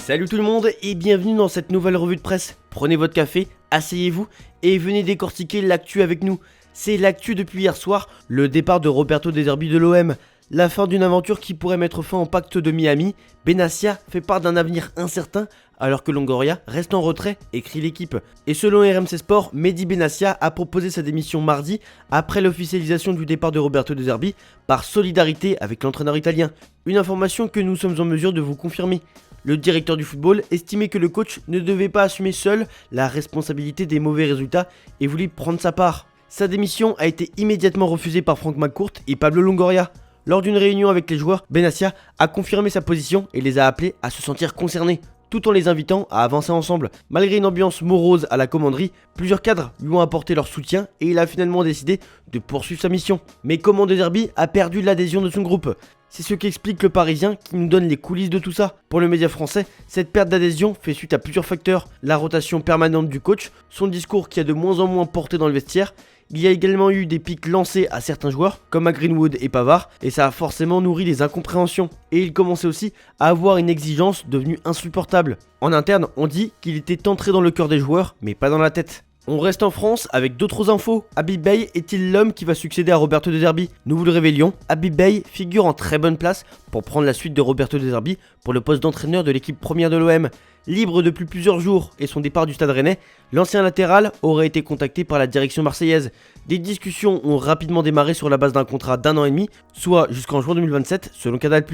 Salut tout le monde et bienvenue dans cette nouvelle revue de presse. Prenez votre café, asseyez-vous et venez décortiquer l'actu avec nous. C'est l'actu depuis hier soir, le départ de Roberto De Zerbi de l'OM, la fin d'une aventure qui pourrait mettre fin au pacte de Miami. Benassia fait part d'un avenir incertain alors que Longoria reste en retrait, écrit l'équipe. Et selon RMC Sport, Mehdi Benassia a proposé sa démission mardi après l'officialisation du départ de Roberto De Zerbi par solidarité avec l'entraîneur italien. Une information que nous sommes en mesure de vous confirmer. Le directeur du football estimait que le coach ne devait pas assumer seul la responsabilité des mauvais résultats et voulait prendre sa part. Sa démission a été immédiatement refusée par Franck McCourt et Pablo Longoria. Lors d'une réunion avec les joueurs, Benassia a confirmé sa position et les a appelés à se sentir concernés, tout en les invitant à avancer ensemble. Malgré une ambiance morose à la commanderie, plusieurs cadres lui ont apporté leur soutien et il a finalement décidé de poursuivre sa mission. Mais comment De Zerbi a perdu l'adhésion de son groupe ? C'est ce qu'explique le Parisien qui nous donne les coulisses de tout ça. Pour le média français, cette perte d'adhésion fait suite à plusieurs facteurs. La rotation permanente du coach, son discours qui a de moins en moins porté dans le vestiaire. Il y a également eu des pics lancés à certains joueurs, comme à Greenwood et Pavard, et ça a forcément nourri les incompréhensions. Et il commençait aussi à avoir une exigence devenue insupportable. En interne, on dit qu'il était entré dans le cœur des joueurs, mais pas dans la tête. On reste en France avec d'autres infos. Habib Beye est-il l'homme qui va succéder à Roberto De Zerbi ? Nous vous le révélions, Habib Beye figure en très bonne place pour prendre la suite de Roberto De Zerbi pour le poste d'entraîneur de l'équipe première de l'OM. Libre depuis plusieurs jours et son départ du Stade Rennais, l'ancien latéral aurait été contacté par la direction marseillaise. Des discussions ont rapidement démarré sur la base d'un contrat d'1 an et demi, soit jusqu'en juin 2027 selon Canal+.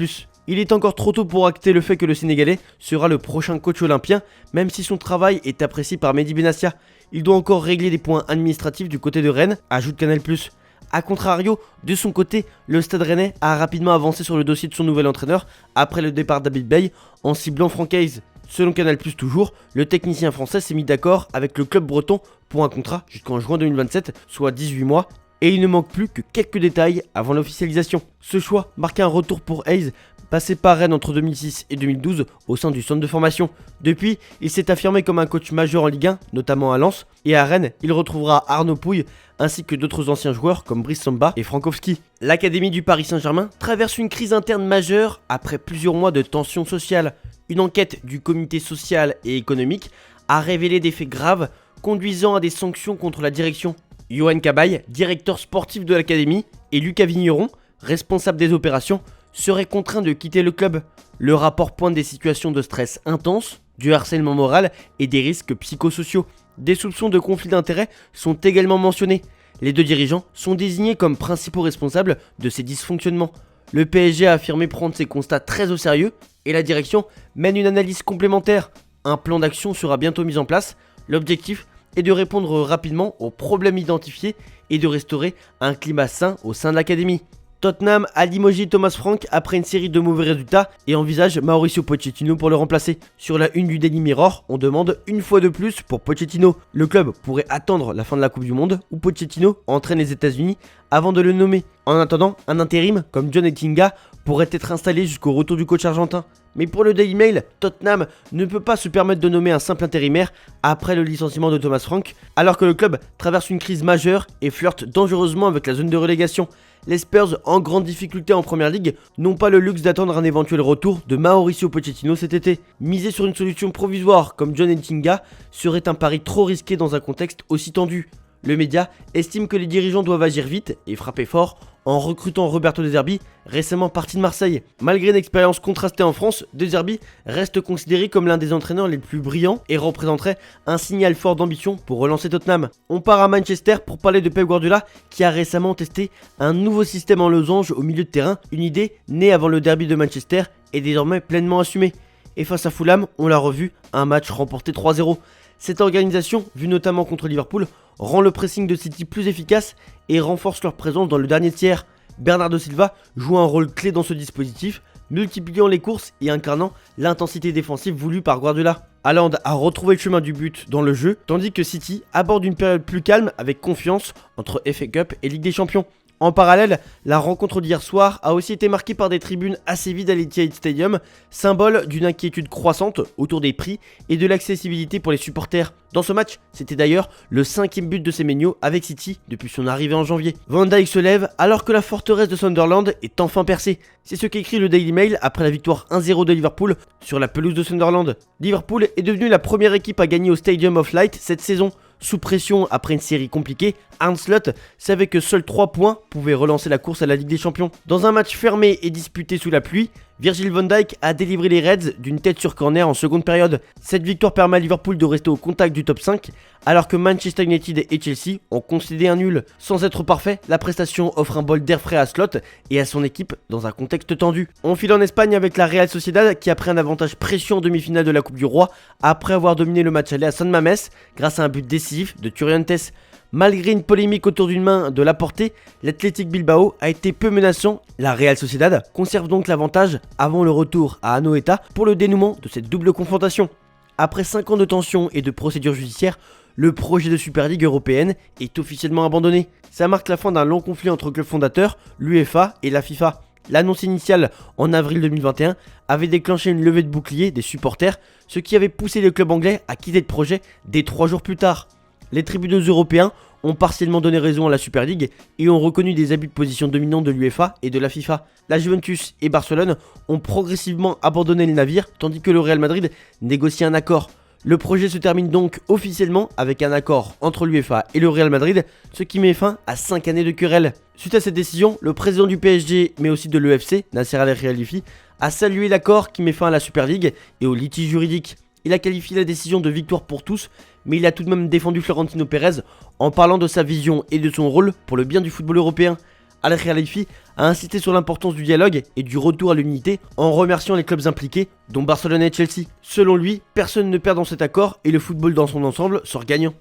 Il est encore trop tôt pour acter le fait que le Sénégalais sera le prochain coach olympien, même si son travail est apprécié par Mehdi Benassia. Il doit encore régler des points administratifs du côté de Rennes, ajoute Canal+. A contrario, de son côté, le Stade Rennais a rapidement avancé sur le dossier de son nouvel entraîneur après le départ d'Habib Beye en ciblant Francaise. Selon Canal+ toujours, le technicien français s'est mis d'accord avec le club breton pour un contrat jusqu'en juin 2027, soit 18 mois, et il ne manque plus que quelques détails avant l'officialisation. Ce choix marque un retour pour Hayes, passé par Rennes entre 2006 et 2012 au sein du centre de formation. Depuis, il s'est affirmé comme un coach majeur en Ligue 1, notamment à Lens, et à Rennes, il retrouvera Arnaud Pouille ainsi que d'autres anciens joueurs comme Brice Samba et Frankowski. L'académie du Paris Saint-Germain traverse une crise interne majeure après plusieurs mois de tensions sociales. Une enquête du comité social et économique a révélé des faits graves conduisant à des sanctions contre la direction. Yoann Cabaye, directeur sportif de l'académie, et Lucas Vigneron, responsable des opérations, seraient contraints de quitter le club. Le rapport pointe des situations de stress intense, du harcèlement moral et des risques psychosociaux. Des soupçons de conflit d'intérêts sont également mentionnés. Les deux dirigeants sont désignés comme principaux responsables de ces dysfonctionnements. Le PSG a affirmé prendre ces constats très au sérieux et la direction mène une analyse complémentaire. Un plan d'action sera bientôt mis en place. L'objectif est de répondre rapidement aux problèmes identifiés et de restaurer un climat sain au sein de l'académie. Tottenham a limogé Thomas Frank après une série de mauvais résultats et envisage Mauricio Pochettino pour le remplacer. Sur la une du Daily Mirror, on demande une fois de plus pour Pochettino. Le club pourrait attendre la fin de la Coupe du Monde où Pochettino entraîne les États-Unis avant de le nommer. En attendant, un intérim comme John Ettinga pourrait être installé jusqu'au retour du coach argentin. Mais pour le Daily Mail, Tottenham ne peut pas se permettre de nommer un simple intérimaire après le licenciement de Thomas Frank, alors que le club traverse une crise majeure et flirte dangereusement avec la zone de relégation. Les Spurs, en grande difficulté en première ligue, n'ont pas le luxe d'attendre un éventuel retour de Mauricio Pochettino cet été. Miser sur une solution provisoire comme John Ettinga serait un pari trop risqué dans un contexte aussi tendu. Le média estime que les dirigeants doivent agir vite et frapper fort en recrutant Roberto De Zerbi, récemment parti de Marseille. Malgré une expérience contrastée en France, De Zerbi reste considéré comme l'un des entraîneurs les plus brillants et représenterait un signal fort d'ambition pour relancer Tottenham. On part à Manchester pour parler de Pep Guardiola qui a récemment testé un nouveau système en losange au milieu de terrain, une idée née avant le derby de Manchester et désormais pleinement assumée. Et face à Fulham, on l'a revu, un match remporté 3-0. Cette organisation, vue notamment contre Liverpool, rend le pressing de City plus efficace et renforce leur présence dans le dernier tiers. Bernardo Silva joue un rôle clé dans ce dispositif, multipliant les courses et incarnant l'intensité défensive voulue par Guardiola. Haaland a retrouvé le chemin du but dans le jeu, tandis que City aborde une période plus calme avec confiance entre FA Cup et Ligue des Champions. En parallèle, la rencontre d'hier soir a aussi été marquée par des tribunes assez vides à l'Etihad Stadium, symbole d'une inquiétude croissante autour des prix et de l'accessibilité pour les supporters. Dans ce match, c'était d'ailleurs le 5e but de Semenyo avec City depuis son arrivée en janvier. Van Dijk se lève alors que la forteresse de Sunderland est enfin percée. C'est ce qu'écrit le Daily Mail après la victoire 1-0 de Liverpool sur la pelouse de Sunderland. Liverpool est devenue la première équipe à gagner au Stadium of Light cette saison. Sous pression après une série compliquée, Arne Slot savait que seuls 3 points pouvaient relancer la course à la Ligue des Champions. Dans un match fermé et disputé sous la pluie, Virgil van Dijk a délivré les Reds d'une tête sur corner en seconde période. Cette victoire permet à Liverpool de rester au contact du top 5, alors que Manchester United et Chelsea ont concédé un nul. Sans être parfait, la prestation offre un bol d'air frais à Slot et à son équipe dans un contexte tendu. On file en Espagne avec la Real Sociedad qui a pris un avantage précieux en demi-finale de la Coupe du Roi après avoir dominé le match aller à San Mamés grâce à un but décisif de Turiantes. Malgré une polémique autour d'une main de Laporte, l'Athletic Bilbao a été peu menaçant. La Real Sociedad conserve donc l'avantage avant le retour à Anoeta pour le dénouement de cette double confrontation. Après 5 ans de tension et de procédures judiciaires, le projet de Super League européenne est officiellement abandonné. Ça marque la fin d'un long conflit entre le club fondateur, l'UEFA et la FIFA. L'annonce initiale en avril 2021 avait déclenché une levée de bouclier des supporters, ce qui avait poussé le club anglais à quitter le projet dès 3 jours plus tard. Les tribunaux européens ont partiellement donné raison à la Super League et ont reconnu des abus de position dominants de l'UEFA et de la FIFA. La Juventus et Barcelone ont progressivement abandonné le navire tandis que le Real Madrid négocie un accord. Le projet se termine donc officiellement avec un accord entre l'UEFA et le Real Madrid, ce qui met fin à 5 années de querelle. Suite à cette décision, le président du PSG mais aussi de l'EFC, Nasser Al-Khelaifi, a salué l'accord qui met fin à la Super League et au litige juridique. Il a qualifié la décision de victoire pour tous, mais il a tout de même défendu Florentino Pérez en parlant de sa vision et de son rôle pour le bien du football européen. Al-Khelaifi a insisté sur l'importance du dialogue et du retour à l'unité en remerciant les clubs impliqués, dont Barcelone et Chelsea. Selon lui, personne ne perd dans cet accord et le football dans son ensemble sort gagnant.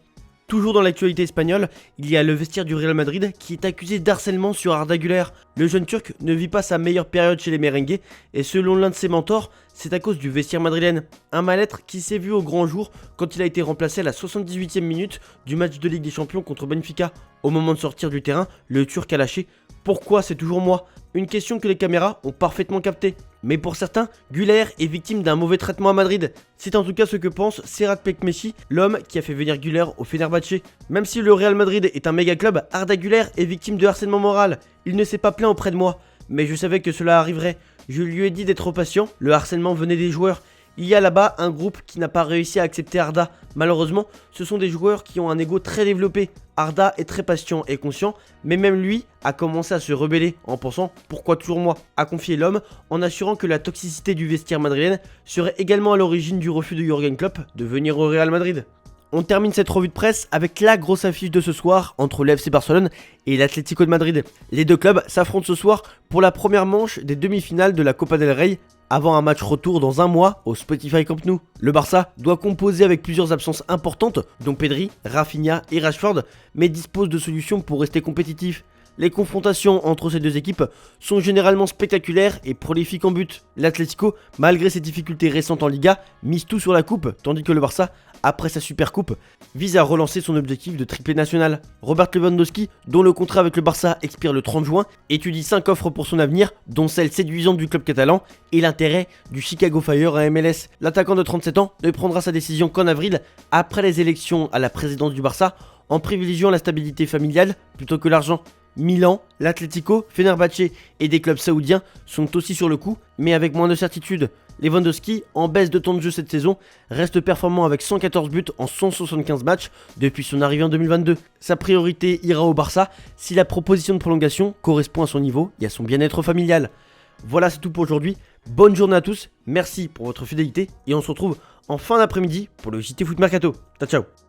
Toujours dans l'actualité espagnole, il y a le vestiaire du Real Madrid qui est accusé d'harcèlement sur Arda Güler. Le jeune turc ne vit pas sa meilleure période chez les merengues et selon l'un de ses mentors, c'est à cause du vestiaire madrilène. Un mal-être qui s'est vu au grand jour quand il a été remplacé à la 78e minute du match de Ligue des Champions contre Benfica. Au moment de sortir du terrain, le turc a lâché « Pourquoi c'est toujours moi ?» Une question que les caméras ont parfaitement captée. Mais pour certains, Güler est victime d'un mauvais traitement à Madrid. C'est en tout cas ce que pense Serhat Pekmeci, l'homme qui a fait venir Güler au Fenerbahçe. Même si le Real Madrid est un méga club, Arda Güler est victime de harcèlement moral. Il ne s'est pas plaint auprès de moi, mais je savais que cela arriverait. Je lui ai dit d'être patient, le harcèlement venait des joueurs. Il y a là-bas un groupe qui n'a pas réussi à accepter Arda. Malheureusement, ce sont des joueurs qui ont un ego très développé. Arda est très patient et conscient, mais même lui a commencé à se rebeller en pensant « pourquoi toujours moi ?» a confié l'homme en assurant que la toxicité du vestiaire madrilène serait également à l'origine du refus de Jürgen Klopp de venir au Real Madrid. On termine cette revue de presse avec la grosse affiche de ce soir entre l'FC Barcelone et l'Atlético de Madrid. Les deux clubs s'affrontent ce soir pour la première manche des demi-finales de la Copa del Rey avant un match retour dans un mois au Spotify Camp Nou. Le Barça doit composer avec plusieurs absences importantes dont Pedri, Rafinha et Rashford, mais dispose de solutions pour rester compétitif. Les confrontations entre ces deux équipes sont généralement spectaculaires et prolifiques en but. L'Atlético, malgré ses difficultés récentes en Liga, mise tout sur la coupe, tandis que le Barça, après sa super coupe, vise à relancer son objectif de triplé national. Robert Lewandowski, dont le contrat avec le Barça expire le 30 juin, étudie 5 offres pour son avenir, dont celle séduisante du club catalan et l'intérêt du Chicago Fire à MLS. L'attaquant de 37 ans ne prendra sa décision qu'en avril, après les élections à la présidence du Barça, en privilégiant la stabilité familiale plutôt que l'argent. Milan, l'Atlético, Fenerbahçe et des clubs saoudiens sont aussi sur le coup, mais avec moins de certitude. Lewandowski, en baisse de temps de jeu cette saison, reste performant avec 114 buts en 175 matchs depuis son arrivée en 2022. Sa priorité ira au Barça si la proposition de prolongation correspond à son niveau et à son bien-être familial. Voilà, c'est tout pour aujourd'hui. Bonne journée à tous, merci pour votre fidélité et on se retrouve en fin d'après-midi pour le JT Foot Mercato. Ciao ciao.